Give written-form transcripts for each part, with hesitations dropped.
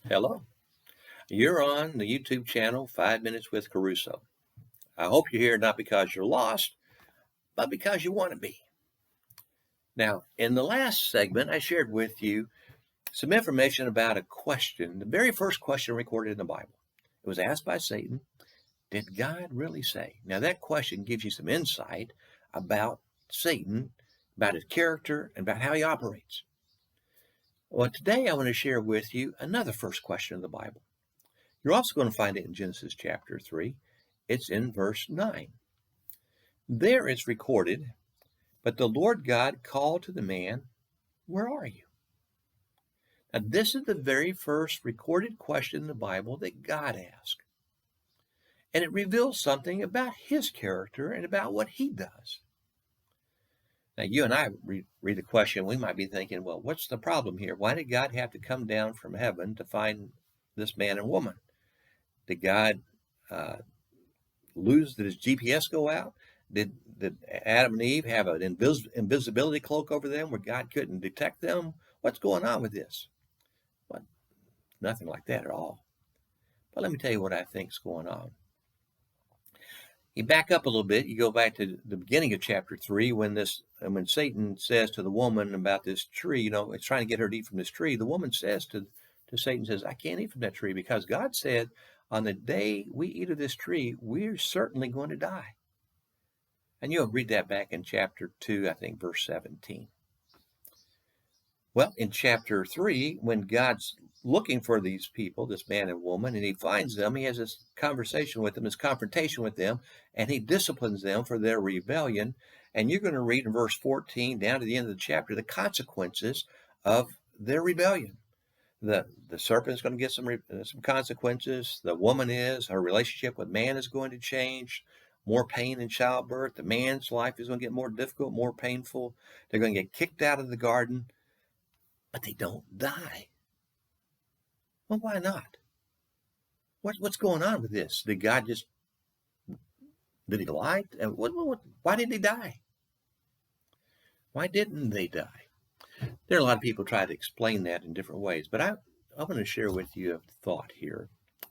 Hello. You're on the YouTube channel 5 Minutes with KeRusso. I hope you're here not because you're lost, but because you want to be. Now, in the last segment, I shared with you some information about a question, the very first question recorded in the Bible. It was asked by Satan, did God really say? Now, that question gives you some insight about Satan, about his character, and about how he operates. Well, today I want to share with you another first question in the Bible. You're also going to find it in Genesis chapter 3. It's in verse 9. There it's recorded, but the Lord God called to the man, where are you? Now, this is the very first recorded question in the Bible that God asked. And it reveals something about his character and about what he does. Now, you and I read the question, we might be thinking, well, what's the problem here? Why did God have to come down from heaven to find this man and woman? Did God did his GPS go out? Did Adam and Eve have an invisibility cloak over them where God couldn't detect them? What's going on with this? Well, nothing like that at all. But let me tell you what I think is going on. You back up a little bit. You go back to the beginning of chapter 3 when Satan says to the woman about this tree, it's trying to get her to eat from this tree. The woman says to Satan, says, I can't eat from that tree because God said, on the day we eat of this tree, we're certainly going to die. And you'll read that back in chapter 2, I think, verse 17. Well, in chapter 3, when God's looking for these people, this man and woman, and he finds them, he has this conversation with them, this confrontation with them, and he disciplines them for their rebellion. And you're going to read in verse 14 down to the end of the chapter the consequences of their rebellion. The serpent is going to get some consequences. The woman her relationship with man is going to change. More pain in childbirth. The man's life is going to get more difficult, more painful. They're going to get kicked out of the garden, but they don't die. Well, why not? What's going on with this? Did he lie? Why did they die? Why didn't they die? There are a lot of people try to explain that in different ways, but I'm going to share with you a thought here,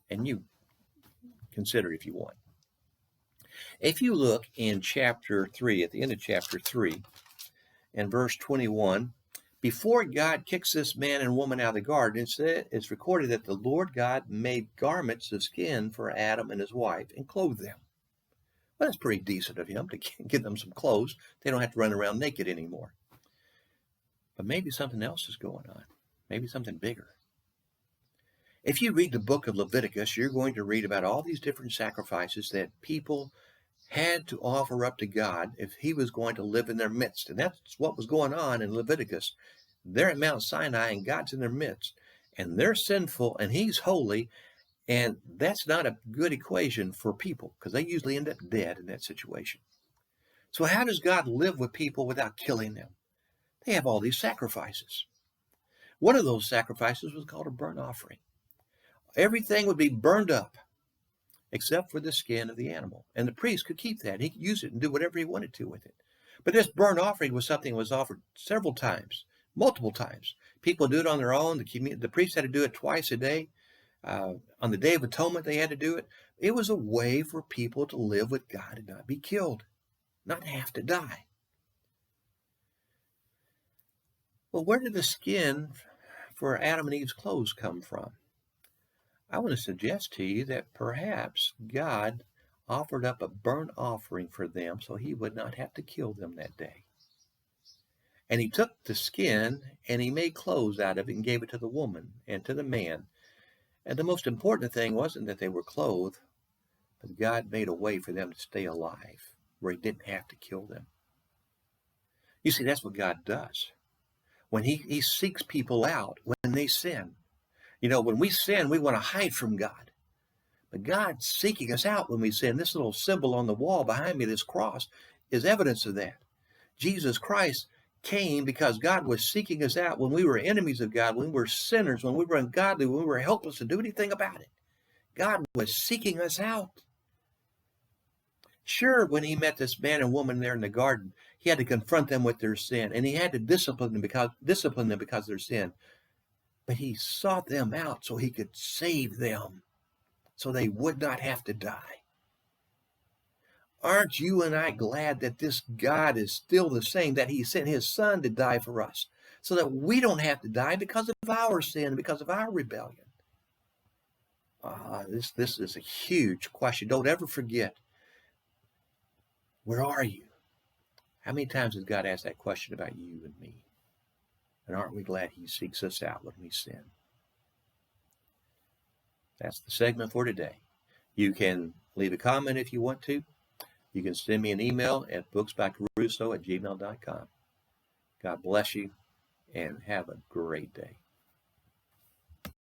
and you consider if you want. If you look in chapter 3, at the end of chapter 3, and verse 21, before God kicks this man and woman out of the garden, it's recorded that the Lord God made garments of skin for Adam and his wife and clothed them. Well, that's pretty decent of him to give them some clothes. They don't have to run around naked anymore. But maybe something else is going on. Maybe something bigger. If you read the book of Leviticus, you're going to read about all these different sacrifices that people had to offer up to God if he was going to live in their midst. And that's what was going on in Leviticus. They're at Mount Sinai and God's in their midst. And they're sinful and he's holy. And that's not a good equation for people because they usually end up dead in that situation. So how does God live with people without killing them? They have all these sacrifices. One of those sacrifices was called a burnt offering. Everything would be burned up except for the skin of the animal. And the priest could keep that. He could use it and do whatever he wanted to with it. But this burnt offering was something that was offered several times, multiple times. People do it on their own. The priest had to do it twice a day. On the Day of Atonement, they had to do it. It was a way for people to live with God and not be killed, not have to die. Well, where did the skin for Adam and Eve's clothes come from? I want to suggest to you that perhaps God offered up a burnt offering for them so he would not have to kill them that day. And he took the skin and he made clothes out of it and gave it to the woman and to the man. And the most important thing wasn't that they were clothed, but God made a way for them to stay alive where he didn't have to kill them. You see, that's what God does. When he seeks people out when they sin. When we sin, we want to hide from God. But God's seeking us out when we sin. This little symbol on the wall behind me, this cross, is evidence of that. Jesus Christ came because God was seeking us out when we were enemies of God, when we were sinners, when we were ungodly, when we were helpless to do anything about it. God was seeking us out. Sure, when he met this man and woman there in the garden, he had to confront them with their sin, and he had to discipline them because of their sin. but he sought them out so he could save them, so they would not have to die. Aren't you and I glad that this God is still the same, that he sent his son to die for us, so that we don't have to die because of our sin, because of our rebellion? This is a huge question. Don't ever forget, where are you? How many times has God asked that question about you and me? And aren't we glad he seeks us out when we sin? That's the segment for today. You can leave a comment if you want to. You can send me an email at booksbyKeRusso@gmail.com. God bless you and have a great day.